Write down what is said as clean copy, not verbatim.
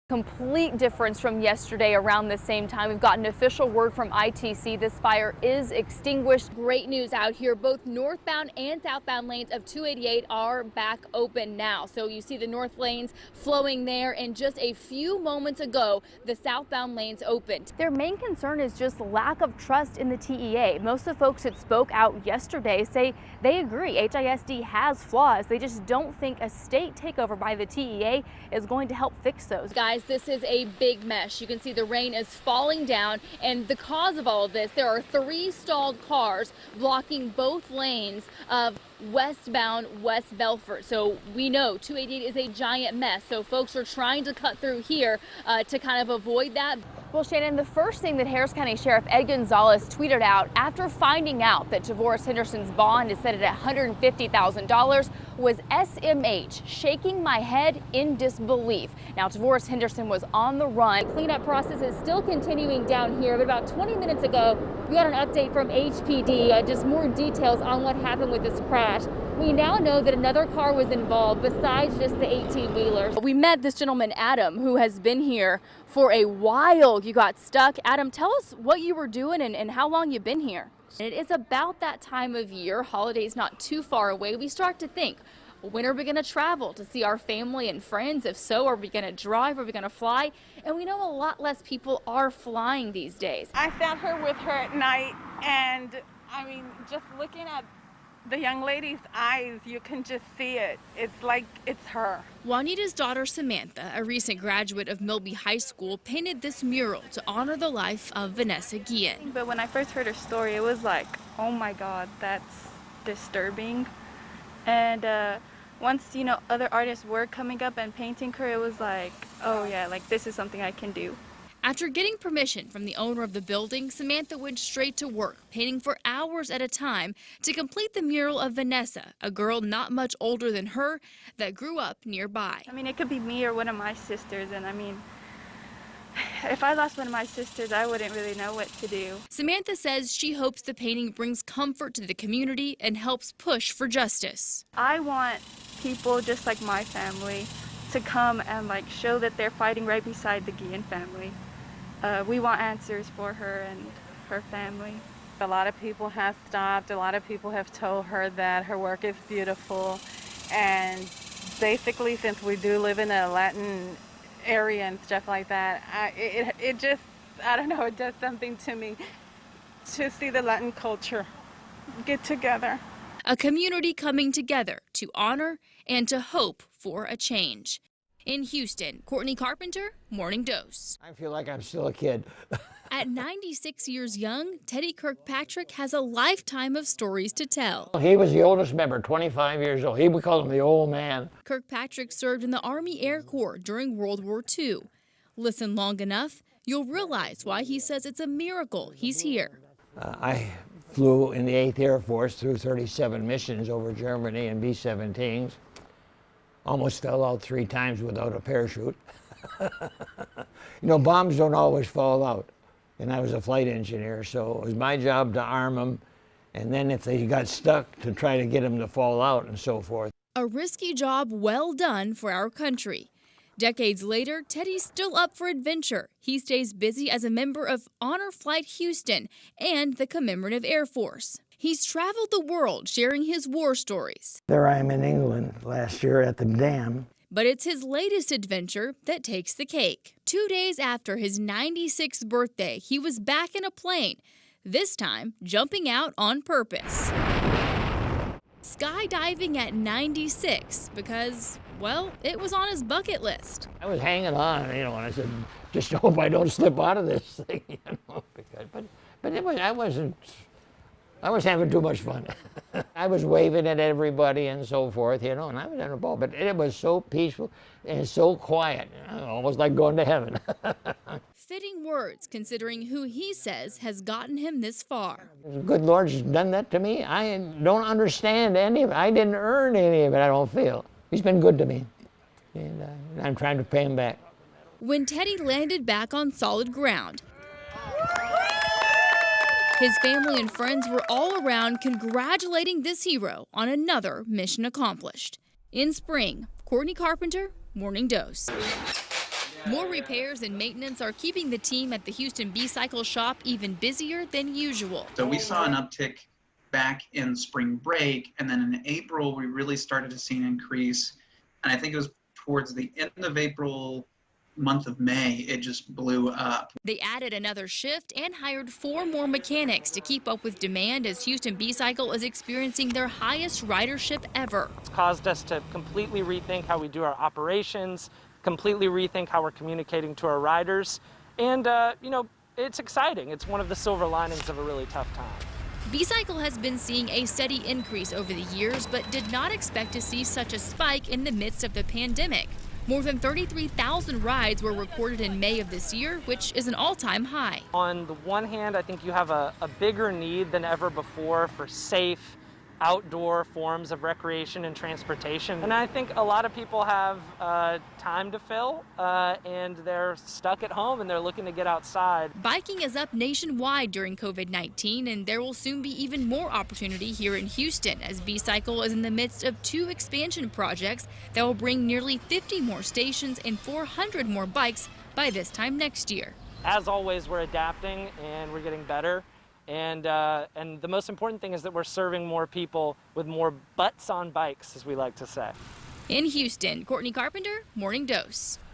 Complete difference from yesterday around the same time. We've gotten official word from ITC this fire is extinguished. Great news out here. Both northbound and southbound lanes of 288 are back open now. So you see the north lanes flowing there, and just a few moments ago, the southbound lanes opened. Their main concern is just lack of trust in the TEA. Most of the folks that spoke out yesterday say they agree HISD has flaws. They just don't think a state takeover by the TEA is going to help fix those. Guys, this is a big mess. You can see the rain is falling down, and the cause of all of this, there are 3 stalled cars blocking both lanes of westbound West Belfort. So we know 288 is a giant mess. So folks are trying to cut through here to kind of avoid that. Well, Shannon, the first thing that Harris County Sheriff Ed Gonzalez tweeted out after finding out that Tavoris Henderson's bond is set at $150,000 was SMH, shaking my head in disbelief. Now, Tavoris Henderson was on the run. The cleanup process is still continuing down here, but about 20 minutes ago, we got an update from HPD, just more details on what happened with this crash. We now know that another car was involved besides just the 18-wheelers. We met this gentleman, Adam, who has been here for a while. You got stuck. Adam, tell us what you were doing and how long you've been here. It is about that time of year, holidays not too far away. We start to think, when are we going to travel to see our family and friends? If so, are we going to drive? Are we going to fly? And we know a lot less people are flying these days. I sat her with her at night, and I mean, just looking at the young lady's eyes, you can just see it. It's like it's her. Juanita's daughter Samantha, a recent graduate of Milby High School, painted this mural to honor the life of Vanessa Guillen. But when I first heard her story, it was like, oh my God, that's disturbing. And once, you know, other artists were coming up and painting her, it was like, oh yeah, like this is something I can do. After getting permission from the owner of the building, Samantha went straight to work, painting for hours at a time to complete the mural of Vanessa, a girl not much older than her that grew up nearby. I mean, it could be me or one of my sisters, and I mean, if I lost one of my sisters, I wouldn't really know what to do. Samantha says she hopes the painting brings comfort to the community and helps push for justice. I want people just like my family to come and like show that they're fighting right beside the Guillen family. We want answers for her and her family. A lot of people have stopped. A lot of people have told her that her work is beautiful. And basically, since we do live in a Latin area and stuff like that, it just, I don't know, it does something to me to see the Latin culture get together. A community coming together to honor and to hope for a change. In Houston, Courtney Carpenter, Morning Dose. I feel like I'm still a kid. At 96 years young, Teddy Kirkpatrick has a lifetime of stories to tell. He was the oldest member, 25 years old. We called him the old man. Kirkpatrick served in the Army Air Corps during World War II. Listen long enough, you'll realize why he says it's a miracle he's here. I flew in the 8th Air Force through 37 missions over Germany in B-17s. Almost fell out 3 times without a parachute. You know, bombs don't always fall out. And I was a flight engineer, so it was my job to arm them, and then if they got stuck, to try to get them to fall out and so forth. A risky job well done for our country. Decades later, Teddy's still up for adventure. He stays busy as a member of Honor Flight Houston and the Commemorative Air Force. He's traveled the world sharing his war stories. There I am in England last year at the dam. But it's his latest adventure that takes the cake. 2 days after his 96th birthday, he was back in a plane, this time jumping out on purpose. Skydiving at 96 because, well, it was on his bucket list. I was hanging on, you know, and I said, just hope I don't slip out of this thing, you know, but it was, I was having too much fun. I was waving at everybody and so forth, you know, and I was having a ball, but it was so peaceful and so quiet, you know, almost like going to heaven. Fitting words, considering who he says has gotten him this far. The good Lord's done that to me. I don't understand any of it. I didn't earn any of it, I don't feel. He's been good to me, and I'm trying to pay him back. When Teddy landed back on solid ground, his family and friends were all around congratulating this hero on another mission accomplished. In spring, Courtney Carpenter, Morning Dose. More repairs and maintenance are keeping the team at the Houston B-Cycle shop even busier than usual. So we saw an uptick back in spring break, and then in April we really started to see an increase, and I think it was towards the end of April, month of May, it just blew up. They added another shift and hired 4 more mechanics to keep up with demand as Houston B-Cycle is experiencing their highest ridership ever. It's caused us to completely rethink how we do our operations, completely rethink how we're communicating to our riders, and it's exciting. It's one of the silver linings of a really tough time. B-Cycle has been seeing a steady increase over the years, but did not expect to see such a spike in the midst of the pandemic. More than 33,000 rides were recorded in May of this year, which is an all-time high. On the one hand, I think you have a bigger need than ever before for safe, outdoor forms of recreation and transportation. And I think a lot of people have time to fill and they're stuck at home and they're looking to get outside. Biking is up nationwide during COVID-19, and there will soon be even more opportunity here in Houston as B-Cycle is in the midst of 2 expansion projects that will bring nearly 50 more stations and 400 more bikes by this time next year. As always, we're adapting and we're getting better. And the most important thing is that we're serving more people with more butts on bikes, as we like to say. In Houston, Courtney Carpenter, Morning Dose.